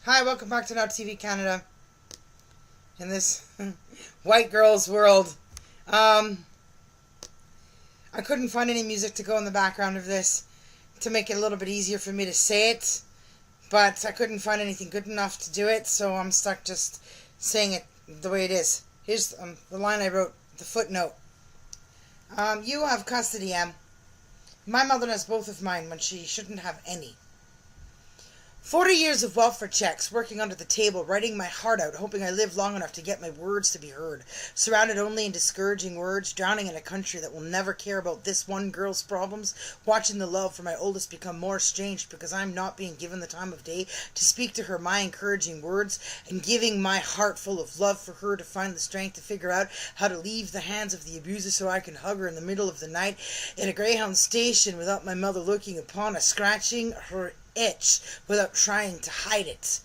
Hi, welcome back to Now TV Canada. In this white girl's world. I couldn't find any music to go in the background of this to make it a little bit easier for me to say it, but I couldn't find anything good enough to do it, so I'm stuck just saying it the way it is. Here's the line I wrote, the footnote. You have custody, Em. My mother has both of mine when she shouldn't have any. 40 years of welfare checks, working under the table, writing my heart out, hoping I live long enough to get my words to be heard, surrounded only in discouraging words, drowning in a country that will never care about this one girl's problems, watching the love for my oldest become more estranged because I'm not being given the time of day to speak to her my encouraging words, and giving my heart full of love for her to find the strength to figure out how to leave the hands of the abuser so I can hug her in the middle of the night in a Greyhound station without my mother looking upon us, scratching her itch without trying to hide it.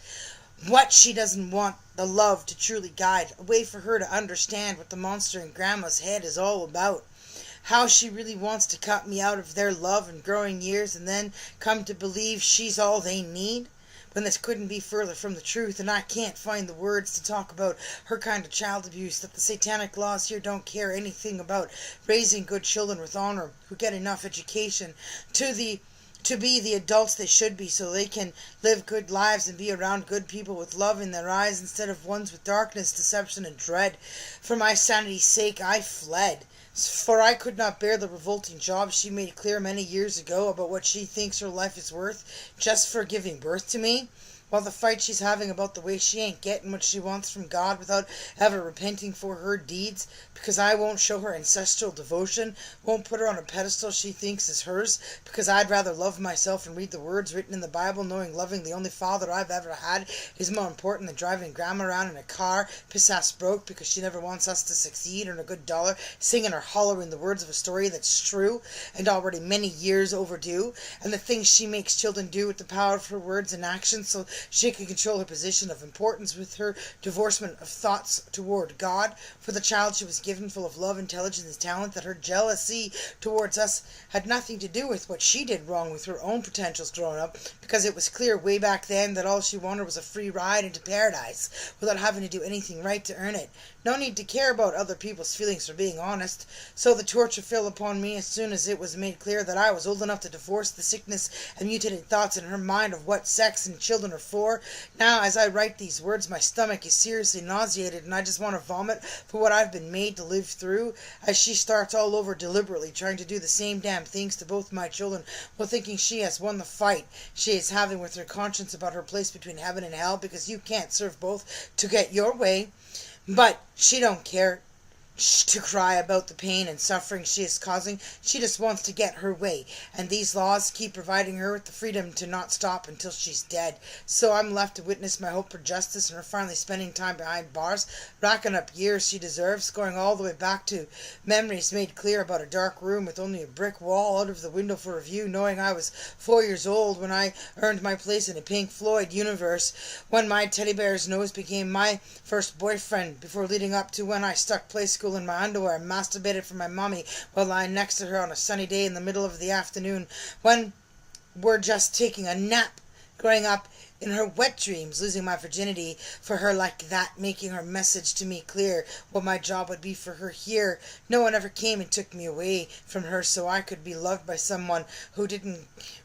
What she doesn't want the love to truly guide, a way for her to understand what the monster in Grandma's head is all about. How she really wants to cut me out of their love and growing years and then come to believe she's all they need. When this couldn't be further from the truth, and I can't find the words to talk about her kind of child abuse that the satanic laws here don't care anything about, raising good children with honor who get enough education to be the adults they should be so they can live good lives and be around good people with love in their eyes instead of ones with darkness, deception, and dread. For my sanity's sake I fled, for I could not bear the revolting job she made clear many years ago about what she thinks her life is worth just for giving birth to me. While the fight she's having about the way she ain't getting what she wants from God without ever repenting for her deeds, because I won't show her ancestral devotion, won't put her on a pedestal she thinks is hers, because I'd rather love myself and read the words written in the Bible, knowing loving the only father I've ever had is more important than driving Grandma around in a car, piss-ass broke, because she never wants us to succeed, earn a good dollar, singing or hollering the words of a story that's true and already many years overdue, and the things she makes children do with the power of her words and actions so she can control her position of importance with her divorcement of thoughts toward God for the child she was given, full of love, intelligence, and talent, that her jealousy towards us had nothing to do with what she did wrong with her own potentials growing up, because it was clear way back then that all she wanted was a free ride into paradise without having to do anything right to earn it. No need to care about other people's feelings for being honest. So the torture fell upon me as soon as it was made clear that I was old enough to divorce the sickness and mutated thoughts in her mind of what sex and children are for. Now, as I write these words, my stomach is seriously nauseated and I just want to vomit for what I've been made to live through, as she starts all over deliberately trying to do the same damn things to both my children while thinking she has won the fight she is having with her conscience about her place between heaven and hell, because you can't serve both to get your way. But she don't care to cry about the pain and suffering she is causing. She just wants to get her way, and these laws keep providing her with the freedom to not stop until she's dead. So I'm left to witness my hope for justice and her finally spending time behind bars, racking up years she deserves, going all the way back to memories made clear about a dark room with only a brick wall out of the window for a view, knowing I was 4 years old when I earned my place in a Pink Floyd universe, when my teddy bear's nose became my first boyfriend, before leading up to when I stuck play school in my underwear and masturbated for my mommy while lying next to her on a sunny day in the middle of the afternoon when we're just taking a nap, growing up in her wet dreams, losing my virginity for her like that, making her message to me clear what my job would be for her here. No one ever came and took me away from her so I could be loved by someone who didn't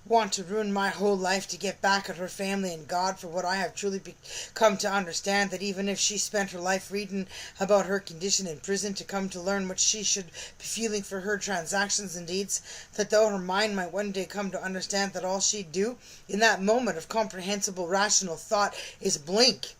want to ruin my whole life to get back at her family and God for what I have truly come to understand, that even if she spent her life reading about her condition in prison to come to learn what she should be feeling for her transactions and deeds, that though her mind might one day come to understand that all she'd do in that moment of comprehensible rational thought is blink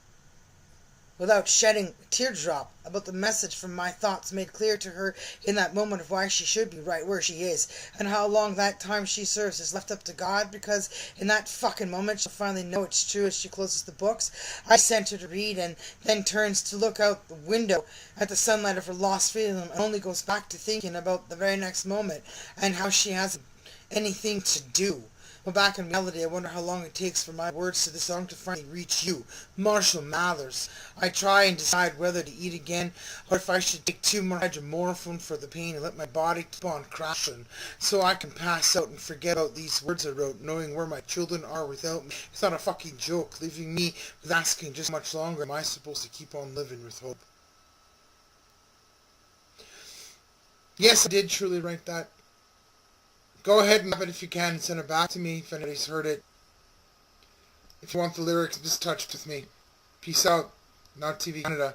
without shedding a teardrop about the message from my thoughts made clear to her in that moment of why she should be right where she is, and how long that time she serves is left up to God, because in that fucking moment she'll finally know it's true as she closes the books I sent her to read, and then turns to look out the window at the sunlight of her lost freedom, and only goes back to thinking about the very next moment and how she hasn't anything to do Well, back in reality, I wonder how long it takes for my words to the song to finally reach you, Marshall Mathers. I try and decide whether to eat again, or if I should take 2 more hydromorphone for the pain and let my body keep on crashing, so I can pass out and forget about these words I wrote, knowing where my children are without me. It's not a fucking joke, leaving me with asking just how much longer am I supposed to keep on living with hope. Yes, I did truly write that. Go ahead and have it if you can and send it back to me if anybody's heard it. If you want the lyrics, just touch with me. Peace out. Not TV Canada.